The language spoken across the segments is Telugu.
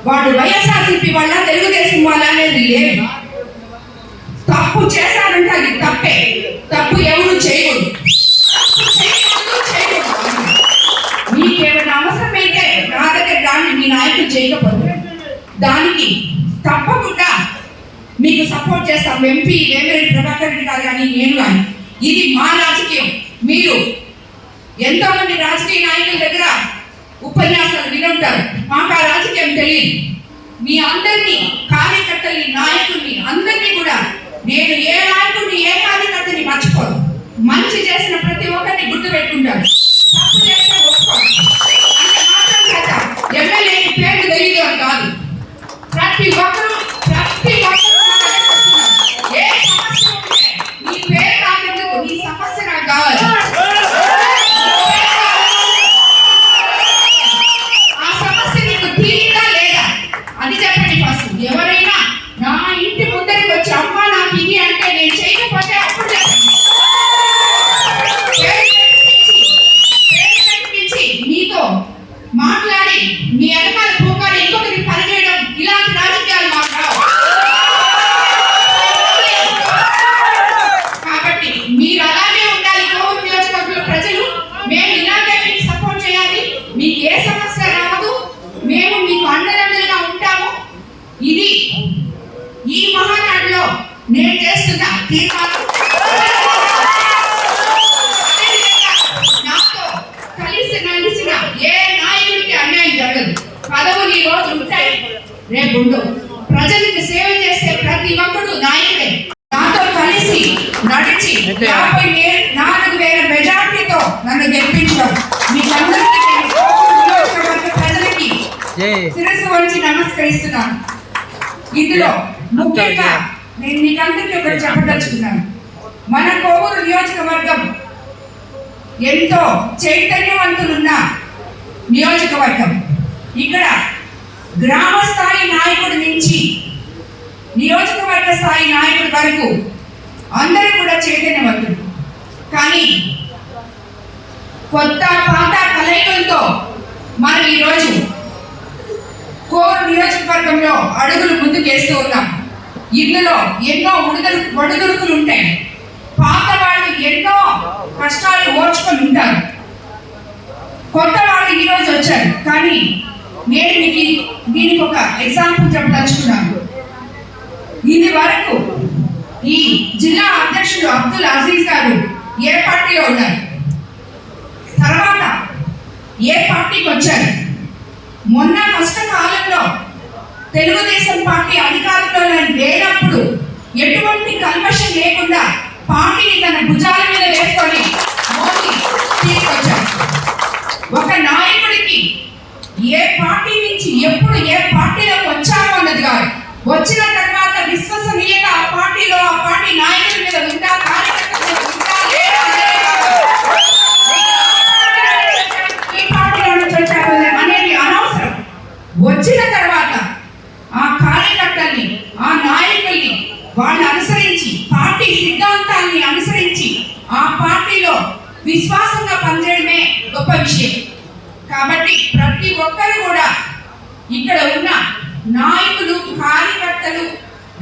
వాడు వైఎస్ఆర్సీపీ వాళ్ళ తెలుగుదేశం వాళ్ళ అనేది లేదు. తప్పు చేశారంటే అది తప్పే. తప్పు ఎవరు చేయకూడదు. మీకేమైనా అవసరమైతే నా దగ్గర దాన్ని మీ నాయకులు చేయకపోతే దానికి తప్పకుండా మీకు సపోర్ట్ చేస్తాం. ఎంపీ వేమిరెడ్డి ప్రభాకర్ రెడ్డి గారు కానీ నేను కానీ. ఇది మా రాజకీయం. మీరు ఎంతో మంది రాజకీయ నాయకుల దగ్గర ఉపన్యాసాలు వినుంటారు. మాకు ఆ రాజకీయం తెలియదు. మీ అందరినీ, కార్యకర్తల్ని, నాయకుల్ని అందరినీ కూడా నేను ఏ నాయకుడిని ఏ కార్యకర్తని మర్చిపోను. మంచి చేసిన ప్రతి ఒక్కరిని గుర్తు పెట్టుకుంటాను. తప్పు చేస్తే ఒప్పుకోను. అంటే మాత్రం కదా ఎమ్మెల్యేకి పేరు తెలియదు అని కాదు. ప్రతి ఒక్కరు ఏ సమస్య ఉంటే నీ పేరు నాకెందుకు, నీ సమస్య నాకు కావాలి. ఆ సమస్య నీకు తీరిందా లేదా అది చెప్పండి ఫస్ట్. ఎవరైనా నా ఇంటి ముందరికి వచ్చి అమ్మ నాకు ఇది అంటే నేను చేయకపోతే అప్పుడు చెప్పండి. మీతో మాట్లాడి మీ వెనకాల పోగానే ఇంకొకరికి పనిచేయడం ఇలాంటి రాజకీయాలు మాకు రావు. కాబట్టి మీరు అలాగే ఉండాలి. కోవూరు నియోజకవర్గంలో ప్రజలు మేము ఇలాగే మీకు సపోర్ట్ చేయాలి. మీకు ఏ సమస్య రాదు. మేము మీకు అండదండలుగా ఉంటాము. ఇది ఈ మహానాడులో నేను చేస్తున్న తీర్మానం. నాతో కలిసి నడిచిన ఏ నాయకుడికి అన్యాయం జరగదు. పదవులు ఈ రోజు ఉంటాయి, రేపు ఉండవు. ప్రజలకు సేవ చేసే ప్రతి ఒక్కడు నాయకుడే. నాతో కలిసి నడిచి 54,000 మెజార్టీతో నన్ను గెలిపించారు. మీకందరికీ ప్రజలకి శిరస్సు వంచి నమస్కరిస్తున్నాను. ఇందులో ముఖ్యంగా నేను మీకందరికీ ఒకటి చెప్పదలుచుకున్నాను. మన కోవూరు నియోజకవర్గం ఎంతో చైతన్యవంతులున్న నియోజకవర్గం. ఇక్కడ గ్రామ స్థాయి నాయకుడి నుంచి నియోజకవర్గ స్థాయి నాయకుడి వరకు అందరూ కూడా చైతన్యవంతులు. కానీ కొత్త పాత కలయికలతో మనం ఈరోజు కోవూరు నియోజకవర్గంలో అడుగులు ముందుకేస్తూ ఉన్నాం. ఇందులో ఎన్నో ఒడిదుడుకులు ఉంటాయి. పాత వాళ్ళు ఎన్నో కష్టాలు ఓర్చుకొని ఉంటారు. కొత్త వాళ్ళు ఈరోజు వచ్చారు. కానీ నేను మీకు దీనికి ఒక ఎగ్జాంపుల్ చెప్పదలుచుకున్నాను. ఇది వరకు ఈ జిల్లా అధ్యక్షుడు అబ్దుల్ అజీజ్ గారు ఏ పార్టీలో ఉన్నారు, తర్వాత ఏ పార్టీకి వచ్చారు. మొన్న కష్టకాలంలో తెలుగుదేశం పార్టీ అధికారంలో లేనప్పుడు ఎటువంటి కల్మషం లేకుండా పార్టీని తన భుజాల మీద వేసుకొని మోదీ తీసుకొచ్చారు. ఒక నాయకుడికి ఏ పార్టీ నుంచి ఎప్పుడు ఏ పార్టీలోకి వచ్చామో అన్నది కాదు, వచ్చిన తర్వాత విశ్వసనీయత ఆ పార్టీలో ఆ పార్టీ నాయకుల మీద ఉందా, కార్యకర్తల మీద ఉందా లేదా ఈ పార్టీలో నుంచి వచ్చారు అనేది అనవసరం. వచ్చిన తర్వాత ఆ కార్యకర్తల్ని, ఆ నాయకుల్ని వాళ్ళు అనుసరించి, పార్టీ సిద్ధాంతాన్ని అనుసరించి ఆ పార్టీలో విశ్వాసంగా పనిచేయడమే గొప్ప విషయం. కాబట్టి ప్రతి ఒక్కరు కూడా ఇక్కడ ఉన్న నాయకులు, కార్యకర్తలు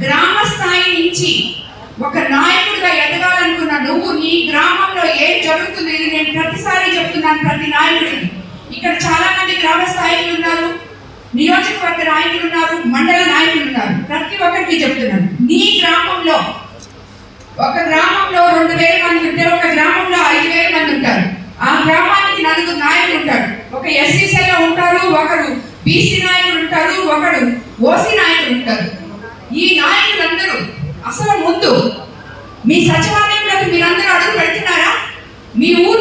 గ్రామ స్థాయి నుంచి ఒక నాయకుడిగా ఎదగాలనుకున్న నువ్వు నీ గ్రామంలో ఏం జరుగుతుంది, ఇది నేను ప్రతిసారి చెప్తున్నాను ప్రతి నాయకుడికి. ఇక్కడ చాలా మంది గ్రామ స్థాయిలు ఉన్నారు, నియోజకవర్గ నాయకులు ఉన్నారు, మండల నాయకులు ఉన్నారు. ప్రతి ఒక్కరికి చెప్తున్నాను, నీ గ్రామంలో ఒక గ్రామంలో 2,000 మంది ఉంటే ఒక గ్రామంలో 5,000 మంది ఉంటారు. ఆ గ్రామానికి 4 నాయకులు ఉంటారు. ఒక ఎస్సీసీలో ఉంటారు, ఒకడు బీసీ నాయకులు ఉంటారు, ఒకడు ఓసీ నాయకులు ఉంటారు. ఈ నాయకులందరూ అసలు ముందు మీ సచివాలయంలోకి మీరందరూ అడుగు పెడుతున్నారా? మీ ఊరు